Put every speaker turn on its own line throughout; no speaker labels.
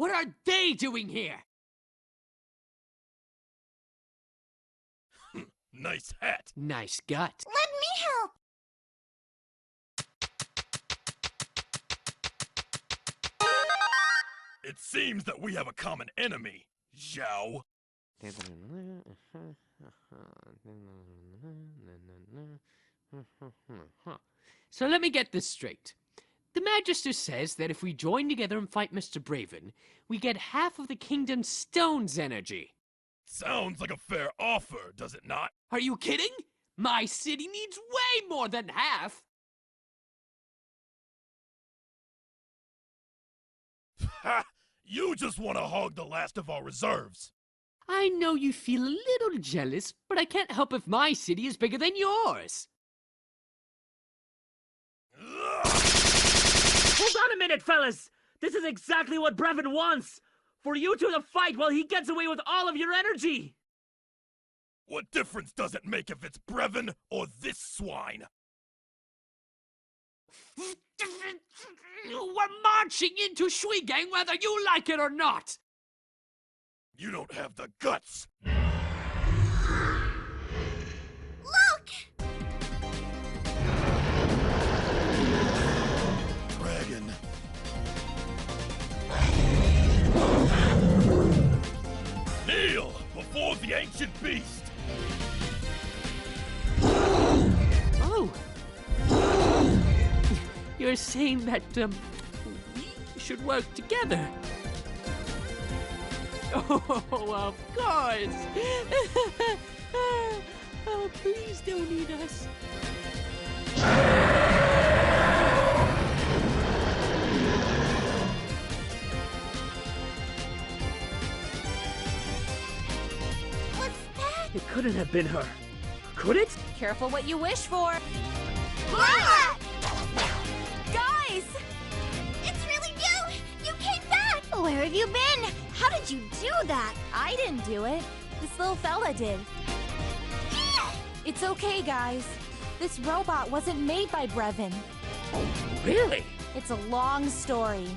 What are they doing here?
Nice hat.
Nice gut.
Let me help.
It seems that we have a common enemy, Zhao.
So let me get this straight. The Magister says that if we join together and fight Mr. Brevon, we get half of the Kingdom's stone's energy.
Sounds like a fair offer, does it not?
Are you kidding? My city needs way more than half.
Ha! You just want to hog the last of our reserves.
I know you feel a little jealous, but I can't help if my city is bigger than yours.
Hold on a minute, fellas! This is exactly what Brevon wants! For you two to fight while he gets away with all of your energy!
What difference does it make if it's Brevon or this swine?
We're marching into Shuigang whether you like it or not!
You don't have the guts!
Look!
Dragon. Kneel before the ancient beast!
Oh! You're saying that, we should work together? Oh, of course! Oh, please don't eat us.
What's that?
It couldn't have been her. Could it?
Careful what you wish for.
Ah!
Guys!
It's really you! You came back! Where have you been? How did you do that?
I didn't do it. This little fella did. It's okay, guys. This robot wasn't made by Brevon.
Really?
It's a long story,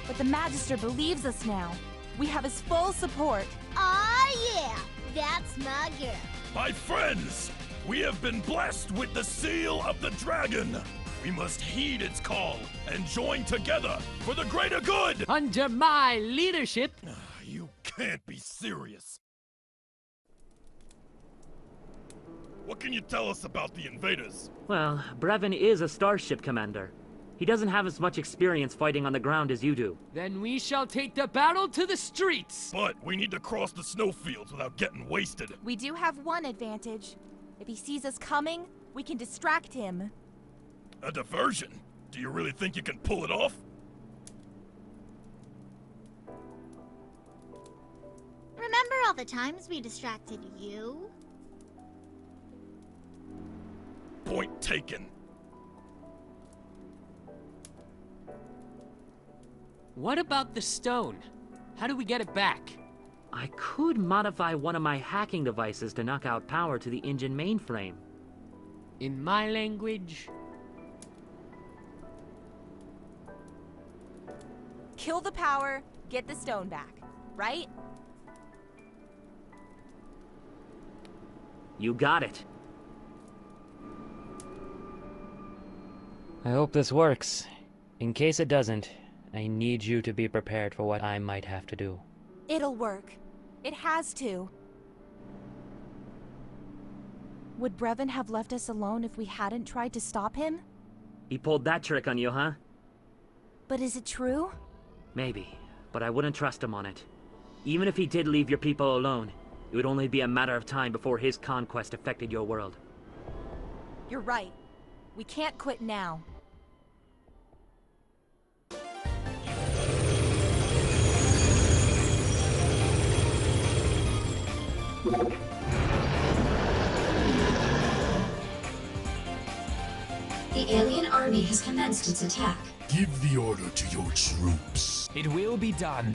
but the Magister believes us now. We have his full support.
Ah, yeah! That's my girl.
My friends, we have been blessed with the seal of the dragon. We must heed its call and join together for the greater good.
Under my leadership.
You can't be serious. What can you tell us about the invaders?
Well, Brevon is a starship commander. He doesn't have as much experience fighting on the ground as you do.
Then we shall take the battle to the streets.
But we need to cross the snowfields without getting wasted.
We do have one advantage. If he sees us coming, we can distract him.
A diversion? Do you really think you can pull it off?
Remember all the times we distracted you?
Point taken.
What about the stone? How do we get it back?
I could modify one of my hacking devices to knock out power to the engine mainframe.
In my language,
Kill the power, get the stone back, right?
You got it.
I hope this works. In case it doesn't, I need you to be prepared for what I might have to do.
It'll work. It has to. Would Brevon have left us alone if we hadn't tried to stop him?
He pulled that trick on you, huh?
But is it true?
Maybe, but I wouldn't trust him on it. Even if he did leave your people alone, it would only be a matter of time before his conquest affected your world.
You're right. We can't quit now.
The alien army has commenced its attack.
Give the order to your troops.
it will be done.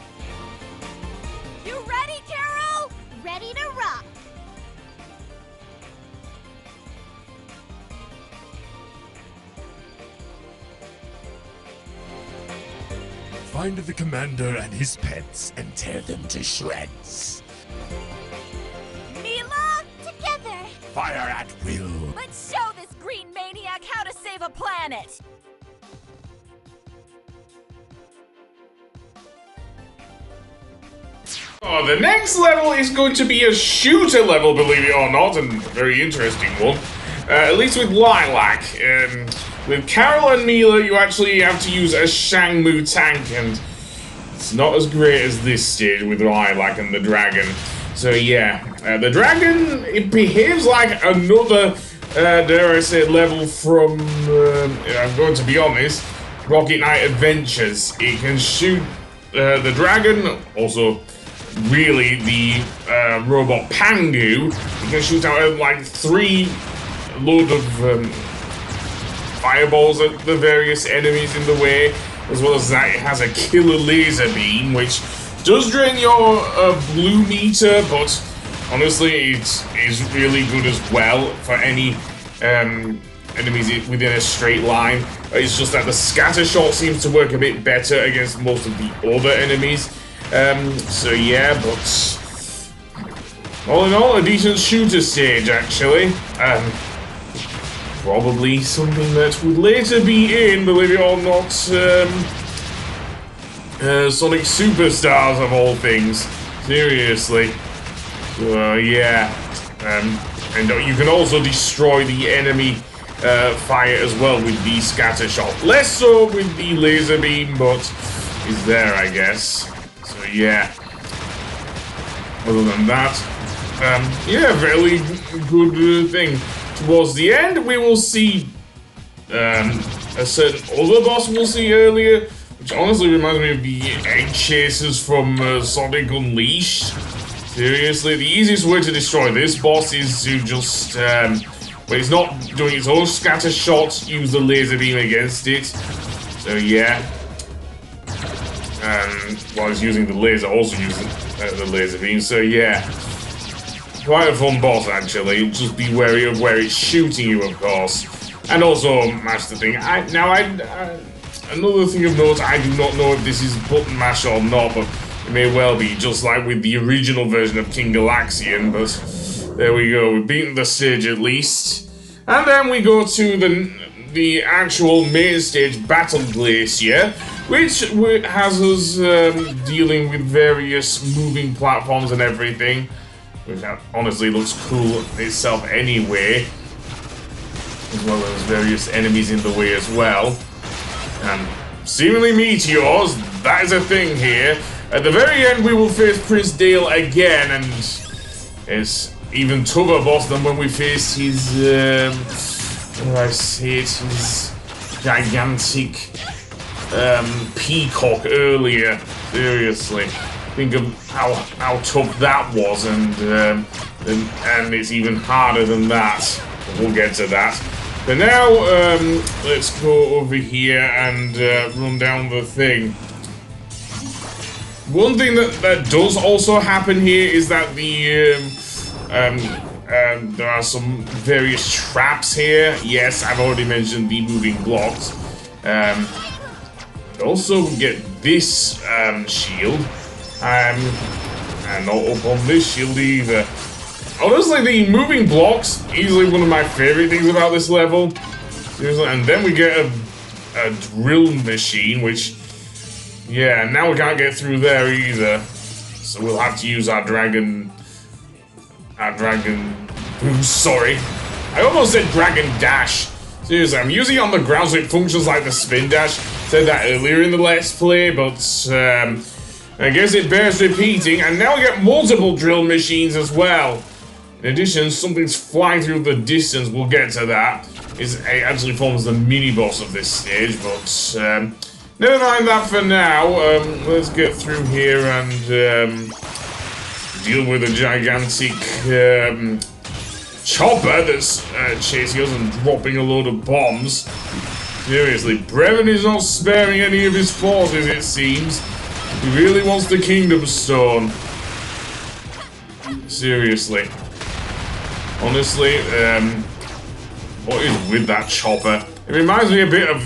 You ready, Carol? Ready to rock.
find the commander and his pets and tear them to shreds.
Mila, together!
Fire at will.
Let's show this green maniac how to save a planet!
Oh, the next level is going to be a shooter level, believe it or not, and a very interesting one. At least with Lilac. With Carol and Mila, you actually have to use a Shang Mu tank, and it's not as great as this stage with Lilac and the dragon. So yeah, the dragon, it behaves like another, dare I say, level from, I'm going to be honest, Rocket Knight Adventures. It can shoot the dragon, also really the robot Pangu. It can shoot out like 3 load of fireballs at the various enemies in the way, as well as that it has a killer laser beam, which does drain your blue meter, but honestly it is really good as well for any enemies within a straight line. It's just that the scatter shot seems to work a bit better against most of the other enemies. So yeah, but all in all, a decent shooter stage actually. Probably something that would later be in, believe it or not, Sonic Superstars of all things. Seriously. Yeah. And you can also destroy the enemy fire as well with the scatter shot. Less so with the laser beam, but is there, I guess. So yeah. Other than that, yeah, very good thing. Towards the end, we will see a certain other boss we'll see earlier, which honestly reminds me of the egg chasers from Sonic Unleashed. Seriously, the easiest way to destroy this boss is to just, when it's not doing its own scatter shots, use the laser beam against it. So yeah. While it's using the laser, also using the laser beam. So yeah. Quite a fun boss, actually. Just be wary of where it's shooting you, of course. And also, match the thing. Another thing of note, I do not know if this is button mash or not, but it may well be, just like with the original version of King Galaxian. But there we go. We've beaten the stage at least. And then we go to the actual main stage, Battle Glacier, which has us dealing with various moving platforms and everything. Which honestly looks cool itself anyway, as well as various enemies in the way as well. And seemingly meteors, that is a thing here. At the very end we will face Prince Dail again, and it's even tougher boss than when we faced his, how do I say it, his gigantic peacock earlier, seriously. Think of how tough that was, and it's even harder than that. We'll get to that. But now, let's go over here and run down the thing. One thing that does also happen here is that the there are some various traps here. Yes, I've already mentioned the moving blocks. Also get this shield. And not up on this shield either. Honestly, the moving blocks, easily one of my favorite things about this level. Seriously, and then we get a drill machine, which, yeah, now we can't get through there either. So we'll have to use our dragon boost, sorry. I almost said dragon dash. Seriously, I'm using it on the ground so it functions like the spin dash. Said that earlier in the Let's Play, but I guess it bears repeating, and now we get multiple drill machines as well. In addition, something's flying through the distance, we'll get to that. It actually forms the mini-boss of this stage, but never mind that for now. Let's get through here and deal with a gigantic chopper that's chasing us and dropping a load of bombs. Seriously, Brevon is not sparing any of his forces, it seems. He really wants the Kingdom Stone. Seriously. Honestly, what is with that chopper? It reminds me a bit of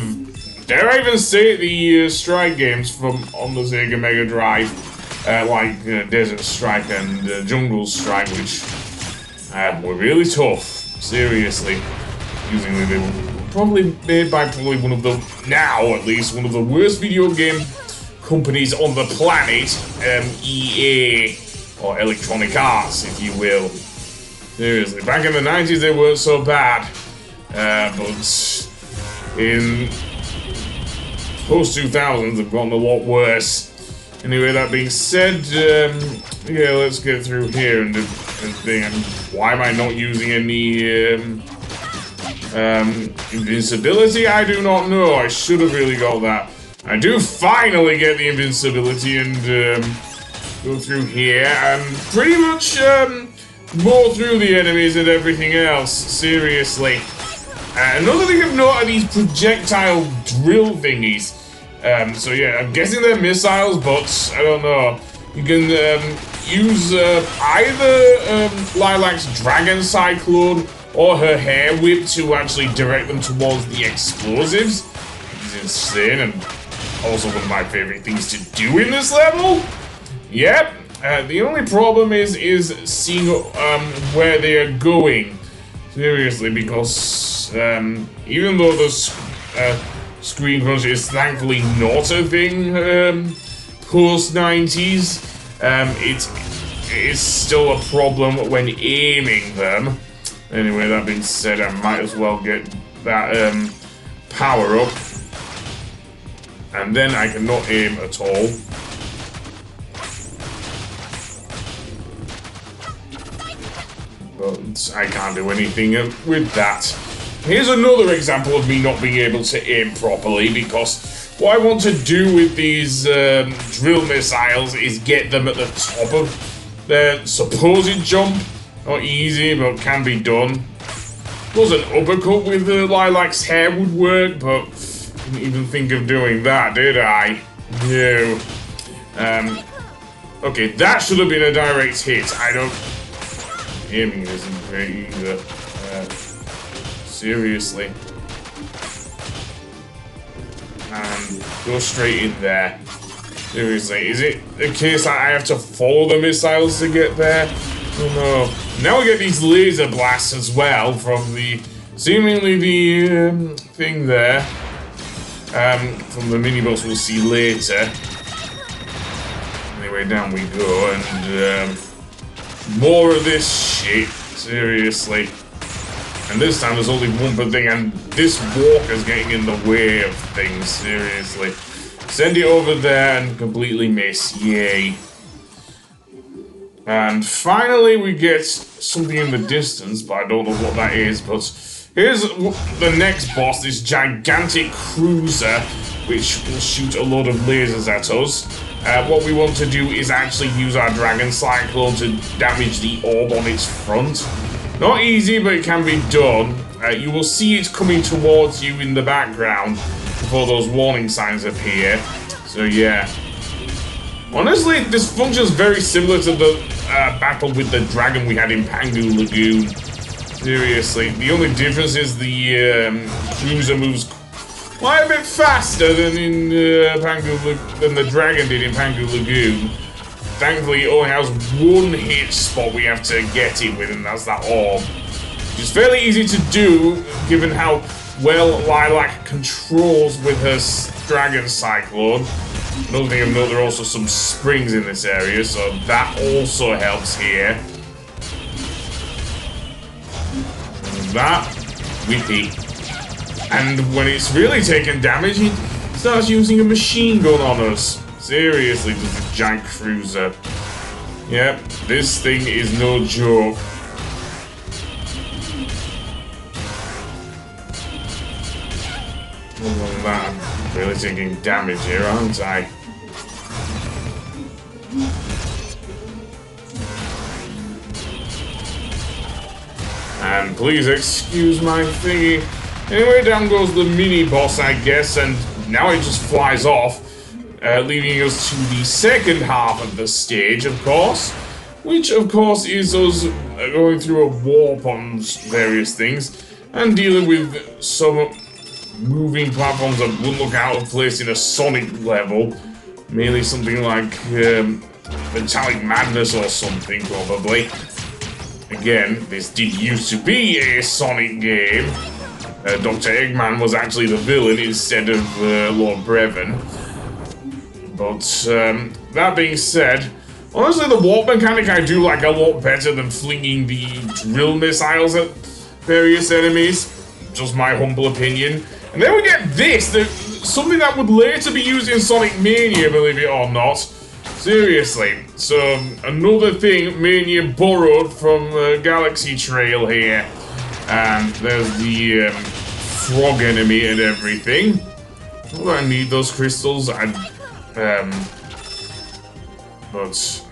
dare I even say it, the Strike games from on the Sega Mega Drive, like Desert Strike and Jungle Strike, which were really tough. Seriously, they were probably made by one of the, now at least, one of the worst video game companies on the planet, EA, or Electronic Arts, if you will. Seriously, back in the 90s they weren't so bad, but in post-2000s they've gotten a lot worse. Anyway, that being said, yeah, let's get through here and thing. And why am I not using any invincibility? I do not know. I should have really got that. I do finally get the invincibility and go through here and pretty much mow through the enemies and everything else. Seriously. Another thing I've noted are these projectile drill thingies. So yeah, I'm guessing they're missiles, but I don't know. You can use either Lilac's Dragon Cyclone or her Hair Whip to actually direct them towards the explosives. It's insane, and also one of my favorite things to do in this level. Yep. The only problem is seeing where they are going. Seriously, because even though the screen crunch is thankfully not a thing post 90s, it is still a problem when aiming them. Anyway, that being said, I might as well get that power up, and then I cannot aim at all. But I can't do anything with that. Here's another example of me not being able to aim properly, because what I want to do with these drill missiles is get them at the top of their supposed jump. Not easy, but can be done. Was an uppercut with Lilac's hair would work, but didn't even think of doing that, did I? No. Okay, that should have been a direct hit. I don't... Aiming isn't great either. Seriously. And go straight in there. Seriously, is it a case that I have to follow the missiles to get there? Oh no. Now we get these laser blasts as well from the, seemingly the thing there. From the mini-boss we'll see later. Anyway, down we go, and more of this shit, seriously. And this time there's only one per thing, and this walker's getting in the way of things, seriously. Send it over there and completely miss, yay. And finally we get something in the distance, but I don't know what that is, but here's the next boss, this gigantic cruiser, which will shoot a load of lasers at us. What we want to do is actually use our Dragon Cyclone to damage the orb on its front. Not easy, but it can be done. You will see it coming towards you in the background before those warning signs appear. So yeah. Honestly, this functions very similar to the battle with the dragon we had in Pangu Lagoon. Seriously, the only difference is the cruiser moves quite a bit faster than in than the dragon did in Pangu Lagoon. Thankfully, it only has one hit spot we have to get it with, and that's that orb. Which is fairly easy to do, given how well Lilac controls with her Dragon Cyclone. Another thing of note, there are also some springs in this area, so that also helps here. And that, whippy. And when it's really taking damage, it starts using a machine gun on us. Seriously, this is a giant cruiser. Yep, this thing is no joke. Other than that, I'm really taking damage here, aren't I? And please excuse my thingy. Anyway, down goes the mini-boss, I guess, and now it just flies off, leading us to the second half of the stage, of course, which, of course, is us going through a warp on various things and dealing with some moving platforms that wouldn't look out of place in a Sonic level. Mainly something like Metallic Madness or something, probably. Again, this did used to be a Sonic game. Dr. Eggman was actually the villain instead of Lord Brevon. But that being said, honestly, the warp mechanic I do like a lot better than flinging the drill missiles at various enemies. Just my humble opinion. And then we get this, something that would later be used in Sonic Mania, believe it or not. Seriously. So, another thing Mania borrowed from Galaxy Trail here. And there's the frog enemy and everything. Do I need those crystals? But I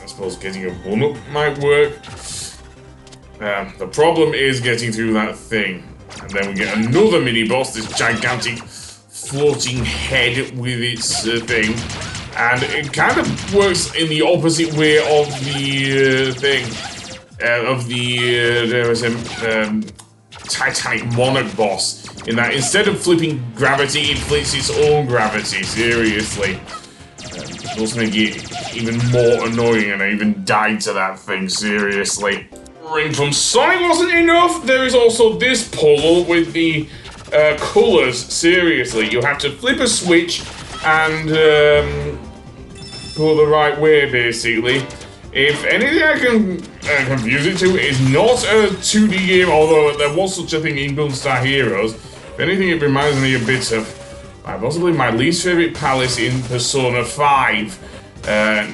suppose getting a 1-up might work. The problem is getting through that thing. And then we get another mini-boss, this gigantic floating head with its thing. And it kind of works in the opposite way of the thing. There was a Titanic Monarch boss. In that instead of flipping gravity, it flips its own gravity, seriously. It does make it even more annoying, and I even died to that thing, seriously. Ring from Sonic wasn't enough. There is also this puzzle with the colors. Seriously, you have to flip a switch and go the right way, basically. If anything I can confuse it to is not a 2D game, although there was such a thing in Gunstar Heroes. If anything, it reminds me a bit of possibly my least favorite palace in Persona 5,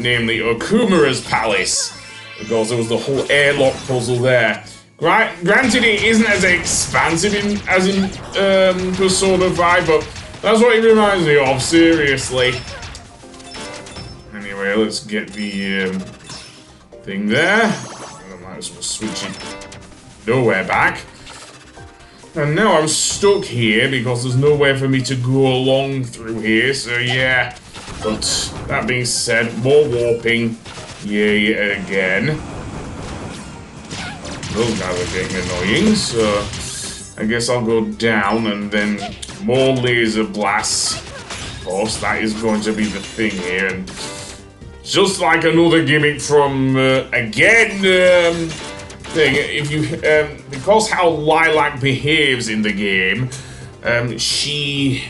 namely Okumura's palace. Because there was the whole airlock puzzle there. Granted, it isn't as expansive as in Persona 5, but that's what it reminds me of, seriously. Anyway, let's get the thing there. I might as well switch it nowhere back. And now I'm stuck here because there's nowhere for me to go along through here, so yeah. But that being said, more warping. Yay again. Those guys are getting annoying, so I guess I'll go down and then more laser blasts. Of course, that is going to be the thing here. And just like another gimmick from, again, thing, if you, because how Lilac behaves in the game, she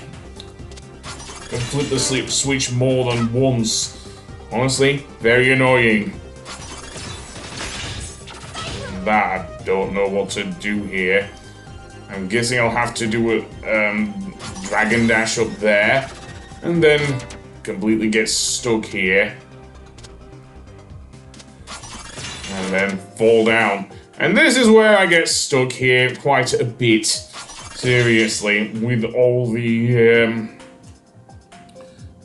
can flip the switch more than once. Honestly, very annoying. That, I don't know what to do here. I'm guessing I'll have to do a Dragon Dash up there, and then completely get stuck here. And then fall down. And this is where I get stuck here quite a bit. Seriously, with all the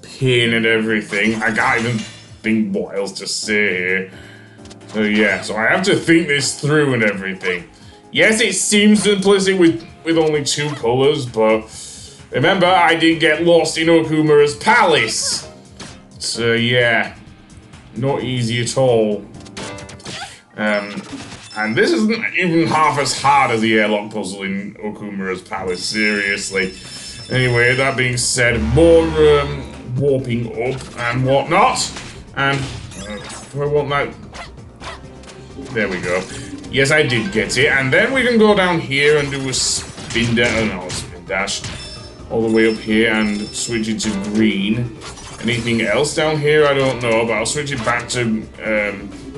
pain and everything. I can't even think what else to say here. So yeah, so I have to think this through and everything. Yes, it seems simplistic with only 2 colors, but remember, I did get lost in Okumura's palace. So yeah, not easy at all. And this isn't even half as hard as the airlock puzzle in Okumura's palace, seriously. Anyway, that being said, more warping up and whatnot. And do I want that? There we go. Yes, I did get it. And then we can go down here and do a spin dash all the way up here and switch it to green. Anything else down here? I don't know, but I'll switch it back to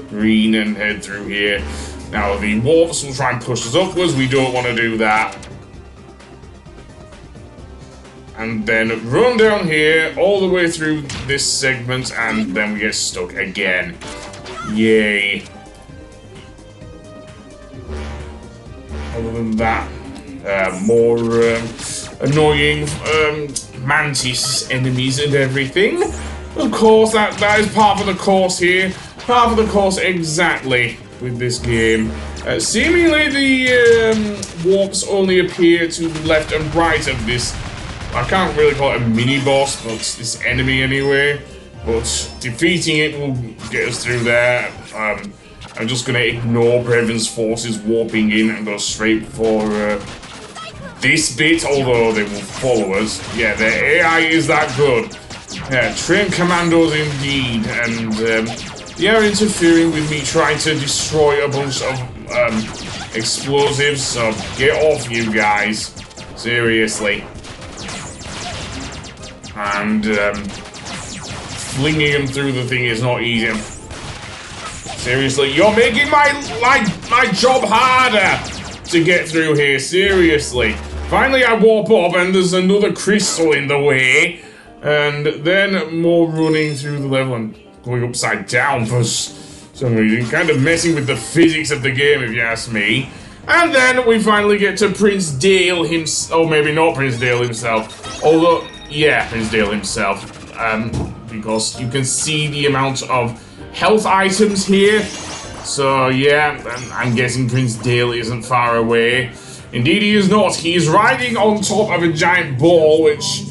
green and head through here. Now, the warps will try and push us upwards. We don't want to do that. And then run down here all the way through this segment, and then we get stuck again. Yay. Other than that, more annoying mantis enemies and everything. Of course, that is part of the course here. Part of the course exactly with this game. Seemingly the warps only appear to the left and right of this. I can't really call it a mini-boss, but it's this enemy anyway. But defeating it will get us through there. I'm just going to ignore Brevon's forces warping in and go straight for this bit, although they will follow us. Yeah, their AI is that good. Yeah, trained commandos indeed, and they are interfering with me trying to destroy a bunch of explosives, so get off, you guys. Seriously. And flinging them through the thing is not easy. Seriously, you're making my job harder to get through here, seriously. Finally I warp up and there's another crystal in the way. And then more running through the level and going upside down for some reason. Kind of messing with the physics of the game, if you ask me. And then we finally get to Prince Dail himself. Oh, maybe not Prince Dail himself. Although, yeah, Prince Dail himself. Because you can see the amount of health items here. So, yeah, I'm guessing Prince Dail isn't far away. Indeed, he is not. He is riding on top of a giant ball, which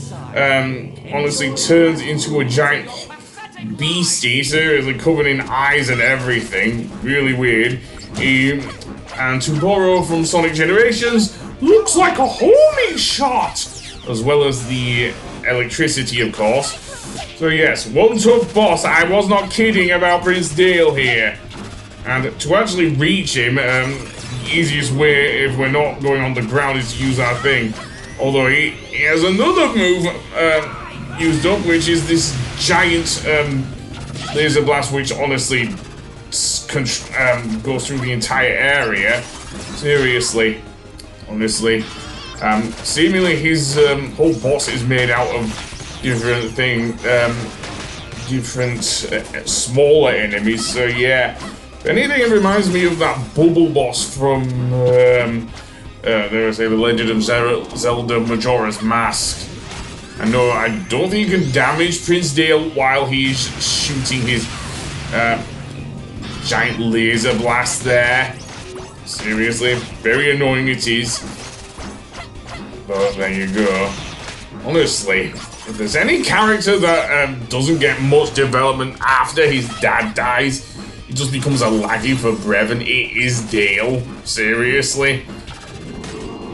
honestly turns into a giant beastie, seriously covered in eyes and everything. Really weird. And to borrow from Sonic Generations, looks like a homing shot! As well as the electricity, of course. So yes, one tough boss. I was not kidding about Prince Dail here. And to actually reach him, the easiest way, if we're not going on the ground, is to use our thing. Although he has another move used up, which is this giant laser blast, which honestly goes through the entire area. Seriously. Honestly. Seemingly his whole boss is made out of different smaller enemies, so yeah. If anything, it reminds me of that bubble boss from The Legend of Zelda Majora's Mask. I don't think you can damage Prince Dail while he's shooting his giant laser blast there. Seriously, very annoying it is. But there you go. Honestly, if there's any character that doesn't get much development after his dad dies, it just becomes a laggy for Brevon, it is Dail. Seriously.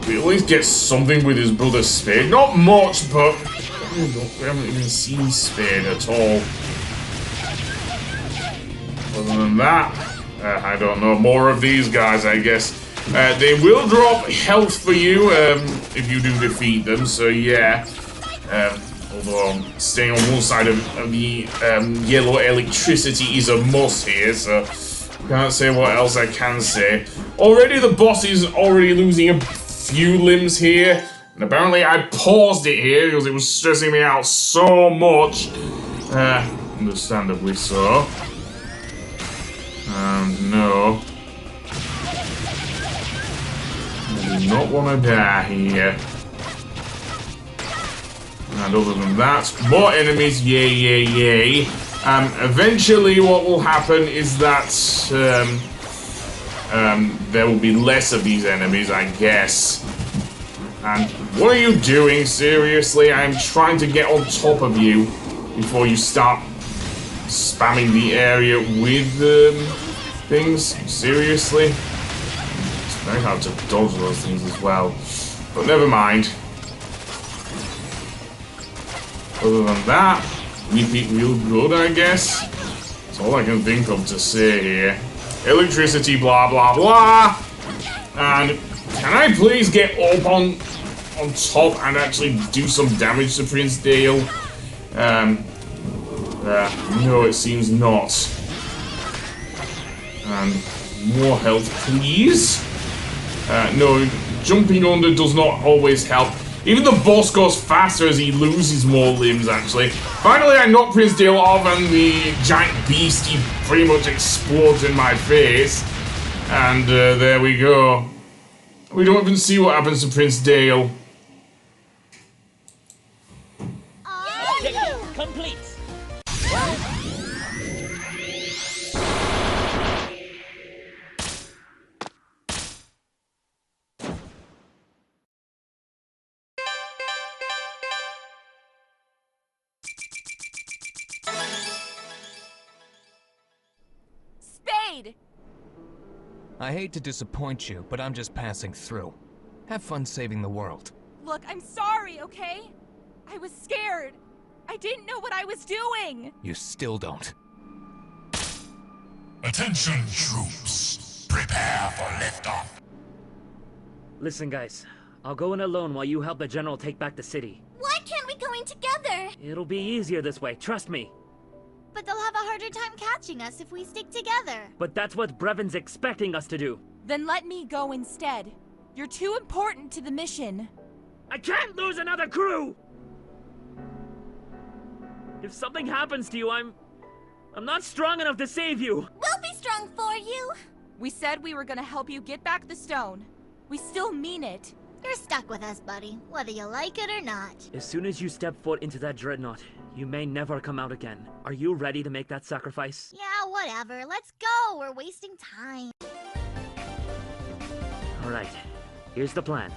We at least get something with his brother Spade. Not much, but we haven't even seen Spade at all. Other than that, I don't know. More of these guys, I guess. They will drop health for you if you do defeat them, so yeah. Although staying on one side of the yellow electricity is a must here, so can't say what else I can say. Already the boss is already losing a few limbs here, and apparently I paused it here because it was stressing me out so much. Understandably so. No. I do not want to die here. And other than that, more enemies, yay, yay, yay. Eventually what will happen is that there will be less of these enemies, I guess. And what are you doing? Seriously, I'm trying to get on top of you before you start spamming the area with things. Seriously? It's very hard to dodge those things as well. But never mind. Other than that, we beat real good, I guess. That's all I can think of to say here. Electricity, blah, blah, blah. And can I please get up on top and actually do some damage to Prince Dail? No, it seems not. And more health, please. No, jumping under does not always help. Even the boss goes faster as he loses more limbs, actually. Finally, I knock Prince Dail off and the giant beastie pretty much explodes in my face. And there we go. We don't even see what happens to Prince Dail.
Complete.
Spade!
I hate to disappoint you, but I'm just passing through. Have fun saving the world.
Look, I'm sorry, okay? I was scared. I didn't know what I was doing.
You still don't.
Attention, troops. Prepare for liftoff.
Listen, guys. I'll go in alone while you help the general take back the city.
Why can't we go in together?
It'll be easier this way, trust me.
But they'll have a harder time catching us if we stick together.
But that's what Brevon's expecting us to do.
Then let me go instead. You're too important to the mission.
I can't lose another crew! If something happens to you, I'm not strong enough to save you!
We'll be strong for you!
We said we were gonna help you get back the stone. We still mean it.
You're stuck with us, buddy, whether you like it or not.
As soon as you step foot into that dreadnought, you may never come out again. Are you ready to make that sacrifice?
Yeah, whatever. Let's go. We're wasting time.
Alright, here's the plan.